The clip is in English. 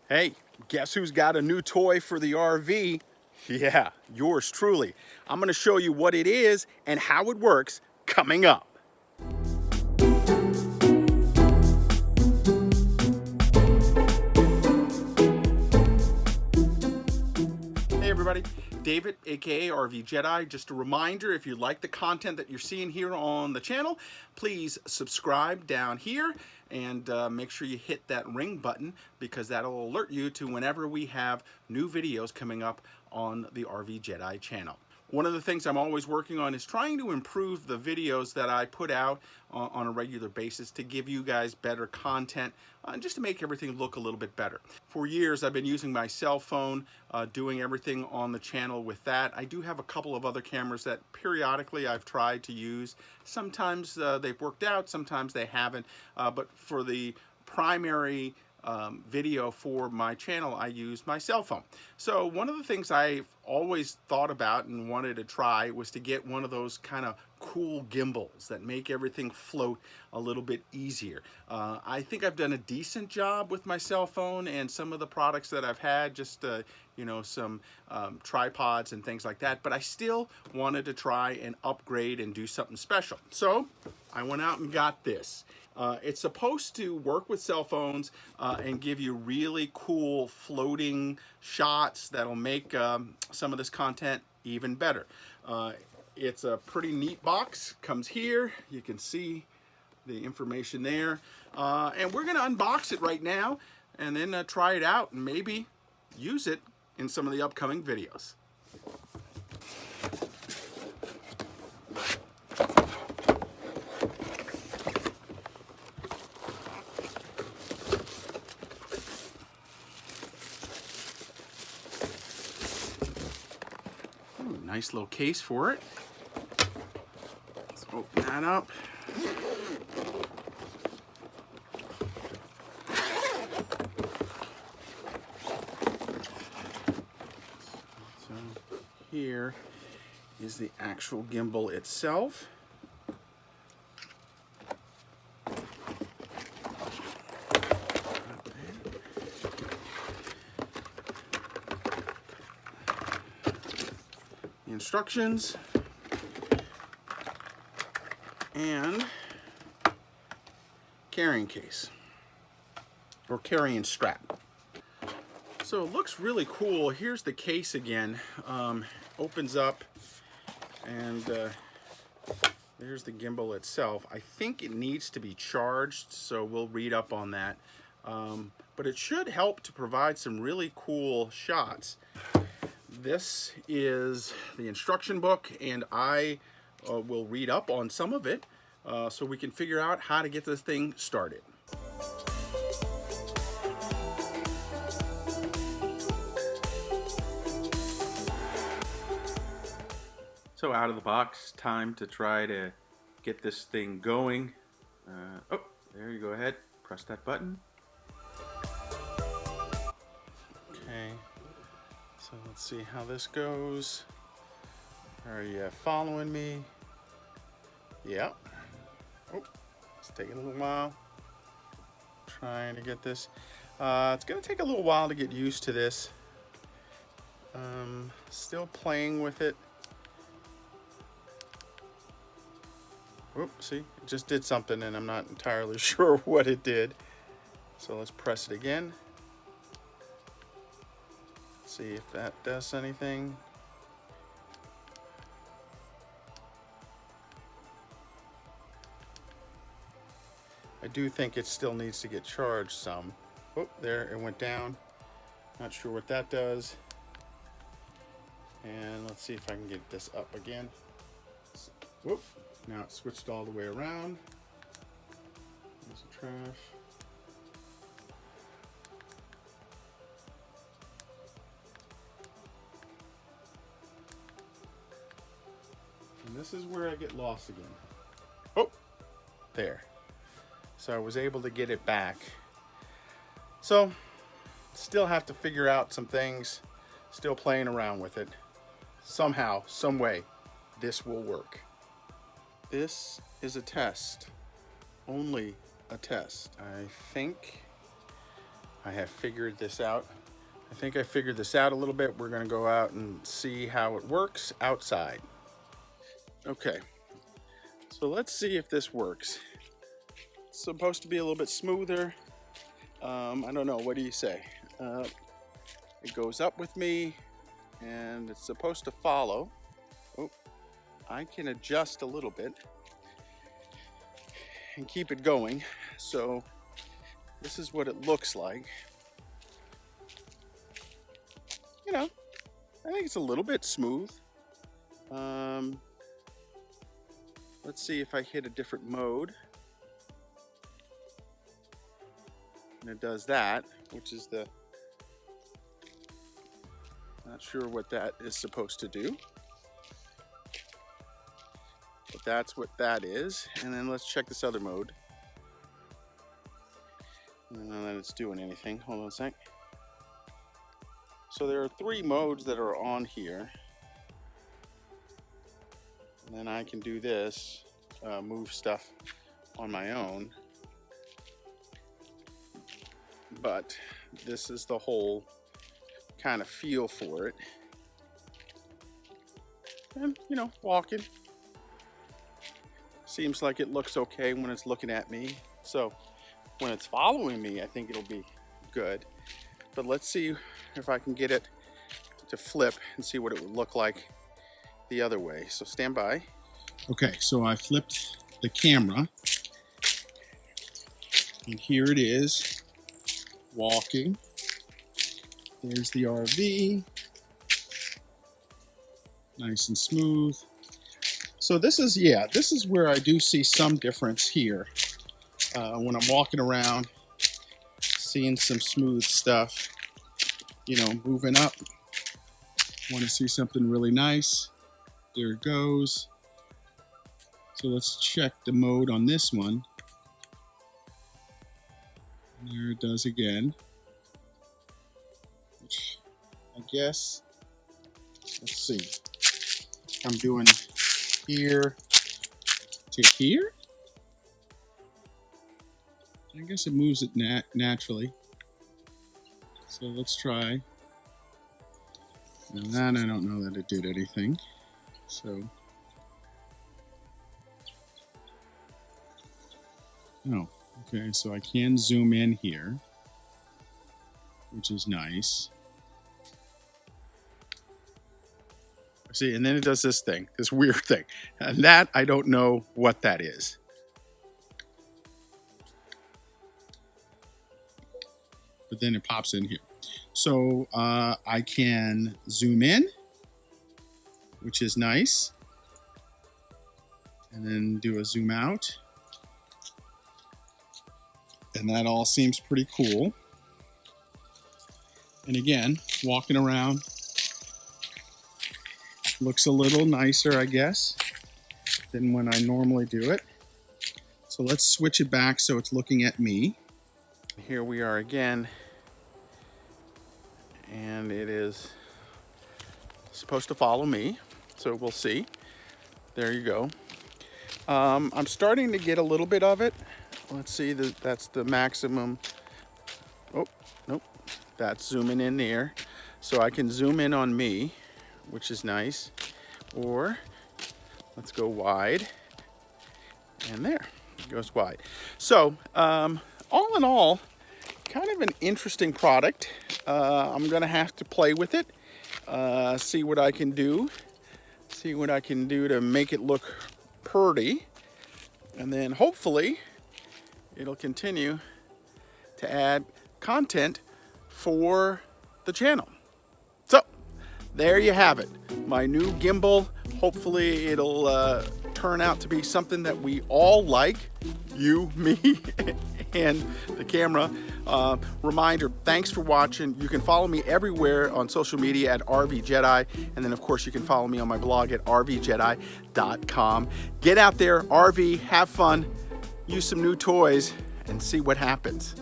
Hey, guess who's got a new toy for the RV? Yeah, yours truly. I'm gonna show you what it is and how it works coming up. Hey everybody, David, aka RVJedeye. Just a reminder, if you like the content that you're seeing here on the channel, please subscribe down here and make sure you hit that ring button because that'll alert you to whenever we have new videos coming up on the RVJedeye channel. One of the things I'm always working on is trying to improve the videos that I put out on a regular basis to give you guys better content and just to make everything look a little bit better. For years I've been using my cell phone, doing everything on the channel with that. I do have a couple of other cameras that periodically I've tried to use. Sometimes they've worked out, sometimes they haven't, but for the primary video for my channel, I use my cell phone. So one of the things I've always thought about and wanted to try was to get one of those kind of cool gimbals that make everything float a little bit easier. I think I've done a decent job with my cell phone and some of the products that I've had, just you know, some tripods and things like that, but I still wanted to try and upgrade and do something special. So I went out and got this. It's supposed to work with cell phones and give you really cool floating shots that'll make some of this content even better. It's a pretty neat box. Comes here. You can see the information there. And we're going to unbox it right now and then try it out and maybe use it in some of the upcoming videos. Nice little case for it. Let's open that up. So here is the actual gimbal itself. Instructions and carrying case or carrying strap. So it looks really cool. Here's the case again. Opens up and there's the gimbal itself. I think it needs to be charged, so we'll read up on that. But it should help to provide some really cool shots. This is the instruction book, and I will read up on some of it so we can figure out how to get this thing started. So out of the box, time to try to get this thing going. Oh, there you go ahead. Press that button. Okay. So let's see how this goes. Are you following me? Yep. Oh, it's taking a little while. Trying to get this. It's going to take a little while to get used to this. Still playing with it. Oop, see, it just did something and I'm not entirely sure what it did. So let's press it again. See if that does anything. I do think it still needs to get charged some. Oh, there, it went down. Not sure what that does. And let's see if I can get this up again. Whoop, now it switched all the way around. There's the trash. And this is where I get lost again. Oh, there. So I was able to get it back. So, still have to figure out some things. Still playing around with it. Somehow, some way, this will work. This is a test. Only a test. I think I have figured this out. I think I figured this out a little bit. We're gonna go out and see how it works outside. Okay, so let's see if this works. It's supposed to be a little bit smoother. I don't know, what do you say? It goes up with me and it's supposed to follow. Oh, I can adjust a little bit and keep it going. So this is what it looks like. You know, I think it's a little bit smooth. Let's see if I hit a different mode. And it does that, which is the, not sure what that is supposed to do. But that's what that is. And then let's check this other mode. I don't know that it's doing anything. Hold on a sec. So there are 3 modes that are on here. And then I can do this, move stuff on my own. But this is the whole kind of feel for it. And, you know, walking. Seems like it looks okay when it's looking at me. So when it's following me, I think it'll be good. But let's see if I can get it to flip and see what it would look like the other way. So stand by. Okay, so I flipped the camera. And here it is, walking. There's the RV. Nice and smooth. So this is, yeah, this is where I do see some difference here. When I'm walking around, seeing some smooth stuff, you know, moving up. Want to see something really nice. There it goes. So let's check the mode on this one. There it does again. Which I guess, let's see. I'm doing here to here. I guess it moves it naturally. So let's try. Now that I don't know that it did anything. So, oh, okay, so I can zoom in here, which is nice. See, and then it does this thing, this weird thing. And that, I don't know what that is. But then it pops in here. So I can zoom in, which is nice. And then do a zoom out. And that all seems pretty cool. And again, walking around looks a little nicer, I guess, than when I normally do it. So let's switch it back so it's looking at me. Here we are again, and it is supposed to follow me, so we'll see. There you go. I'm starting to get a little bit of it. Let's see, that's the maximum. Oh, nope, that's zooming in there. So I can zoom in on me, which is nice. Or let's go wide, and there, it goes wide. So, all in all, kind of an interesting product. I'm gonna have to play with it, see what I can do, to make it look pretty, and then hopefully it'll continue to add content for the channel. So there you have it, my new gimbal. Hopefully it'll turn out to be something that we all like, you, me, and the camera. Reminder, thanks for watching. You can follow me everywhere on social media at RVJedeye, and then of course you can follow me on my blog at RVJedeye.com. Get out there, RV, have fun, use some new toys, and see what happens.